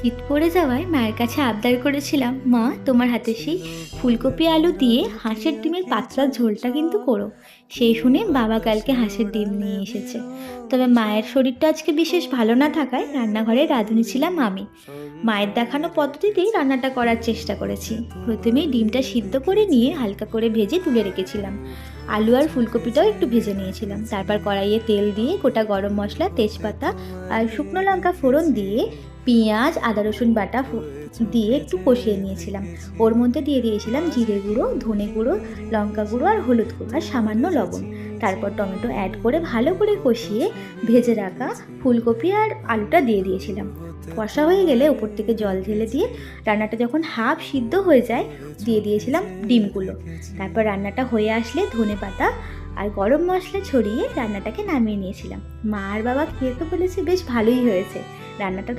শীত পড়ে যাওয়ায় মায়ের কাছে আবদার করেছিলাম, মা তোমার হাতে সেই ফুলকপি আলু দিয়ে হাঁসের ডিমের পাতলা ঝোলটা কিন্তু করো। সেই শুনে বাবা কালকে হাঁসের ডিম নিয়ে এসেছে। তবে মায়ের শরীরটা আজকে বিশেষ ভালো না থাকায় রান্নাঘরে রাঁধুনি ছিলাম আমি। মায়ের দেখানো পদ্ধতিতেই রান্নাটা করার চেষ্টা করেছি। প্রথমেই ডিমটা সিদ্ধ করে নিয়ে হালকা করে ভেজে তুলে রেখেছিলাম। আলু আর ফুলকপিটাও একটু ভেজে নিয়েছিলাম। তারপর কড়াইয়ে তেল দিয়ে গোটা গরম মশলা, তেজপাতা আর শুকনো লঙ্কা ফোড়ন দিয়ে পেঁয়াজ, আদা রসুন বাটা দিয়ে একটু কষিয়ে নিয়েছিলাম। ওর মধ্যে দিয়ে দিয়েছিলাম জিরে গুঁড়ো, ধনে গুঁড়ো, লঙ্কা গুঁড়ো আর হলুদ গুঁড়ো আর সামান্য লবণ। তারপর টমেটো অ্যাড করে ভালো করে কষিয়ে ভেজে রাখা ফুলকপি আর আলুটা দিয়ে দিয়েছিলাম। কষা হয়ে গেলে ওপর থেকে জল ঢেলে দিয়ে রান্নাটা যখন হাফ সিদ্ধ হয়ে যায় দিয়ে দিয়েছিলাম ডিমগুলো। তারপর রান্নাটা হয়ে আসলে ধনেপাতা আর গরম মশলা ছড়িয়ে রান্নাটাকে নামিয়ে নিয়েছিলাম। মা আর বাবা খেয়ে তো বলেছে বেশ ভালোই হয়েছে রান্নাটা।